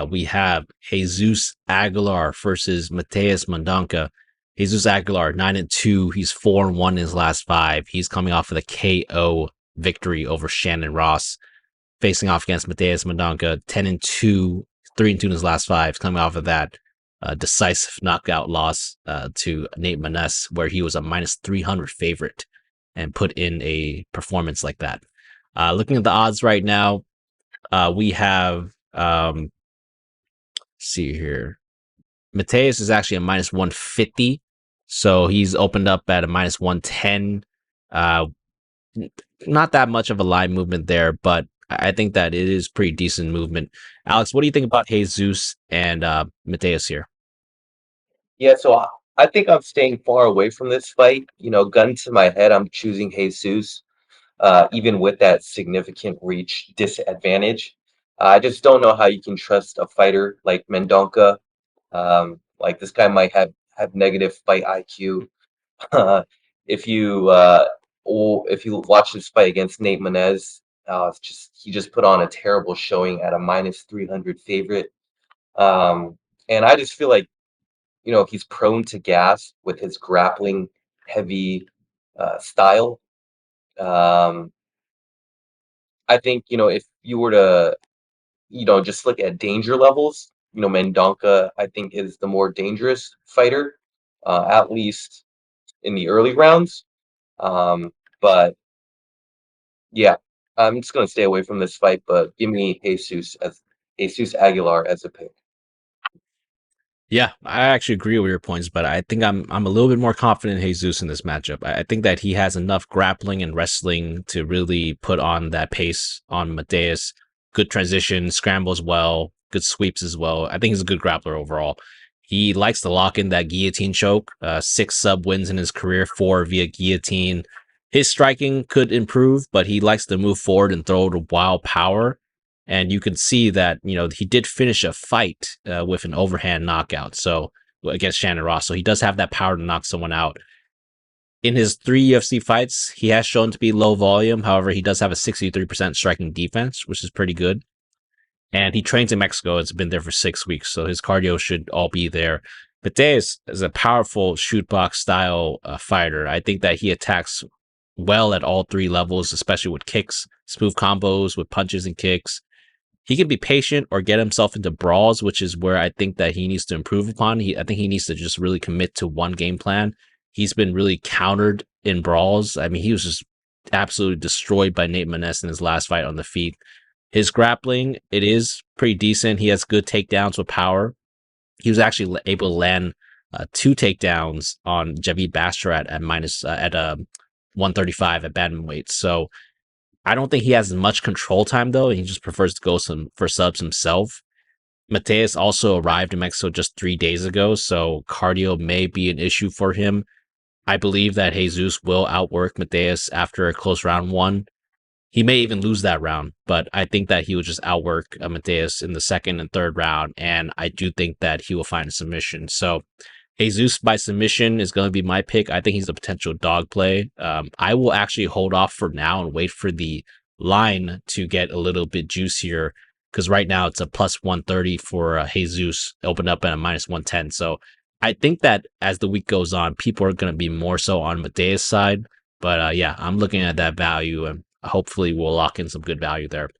we have Jesus Aguilar versus Mateus Mendonca. Jesus Aguilar 9-2. He's 4-1 in his last 5. He's coming off of the KO victory over Shannon Ross, facing off against Mateus Mendonca 10-2, 3-2 in his last 5. He's coming off of that decisive knockout loss to Nate Maness, where he was a minus 300 favorite and put in a performance like that. Looking at the odds right now, we have see here. Mateus is actually a minus 150, so he's opened up at a minus 110. Not that much of a line movement there, but I think that it is pretty decent movement. Alex, what do you think about Jesus and Mateus here? Yeah, so I think I'm staying far away from this fight. Gun to my head, I'm choosing Jesus, even with that significant reach disadvantage. I just don't know how you can trust a fighter like Mendonca. Like this guy might have negative fight IQ. if you if you watch this fight against Nate Manez, he just put on a terrible showing at a minus 300 favorite. And I just feel like he's prone to gas with his grappling heavy style. Um, I think if you were to just look at danger levels, Mendonca I think is the more dangerous fighter, at least in the early rounds. But yeah, I'm just gonna stay away from this fight. But give me Jesus Aguilar as a pick. Yeah, I actually agree with your points, but I think I'm a little bit more confident in Jesus in this matchup. I think that he has enough grappling and wrestling to really put on that pace on Mateus. Good transition, scrambles well, good sweeps as well. I think he's a good grappler overall. He likes to lock in that guillotine choke. 6 sub wins in his career, 4 via guillotine. His striking could improve, but he likes to move forward and throw to wild power. And you can see that, he did finish a fight with an overhand knockout. So against Shannon Ross. So he does have that power to knock someone out. In his 3 UFC fights, he has shown to be low volume. However, he does have a 63% striking defense, which is pretty good. And he trains in Mexico. It's been there for 6 weeks. So his cardio should all be there. Mateus is a powerful shoot box style fighter. I think that he attacks well at all 3 levels, especially with kicks, smooth combos with punches and kicks. He can be patient or get himself into brawls, which is where I think that he needs to improve upon. I think he needs to just really commit to one game plan. He's been really countered in brawls. I mean, he was just absolutely destroyed by Nate Maness in his last fight on the feet. His grappling, it is pretty decent. He has good takedowns with power. He was actually able to land 2 takedowns on Javid Bastrat at 135 at bantamweight. So I don't think he has much control time, though. He just prefers to go for subs himself. Mateus also arrived in Mexico just 3 days ago, so cardio may be an issue for him. I believe that Jesus will outwork Mateus after a close round 1. He may even lose that round, but I think that he will just outwork Mateus in the 2nd and 3rd round, and I do think that he will find a submission. So Jesus by submission is going to be my pick. I think he's a potential dog play. I will actually hold off for now and wait for the line to get a little bit juicier, because right now it's a plus 130 for Jesus, opened up at a minus 110. So I think that as the week goes on, people are going to be more so on Mateus' side. But yeah, I'm looking at that value, and hopefully we'll lock in some good value there.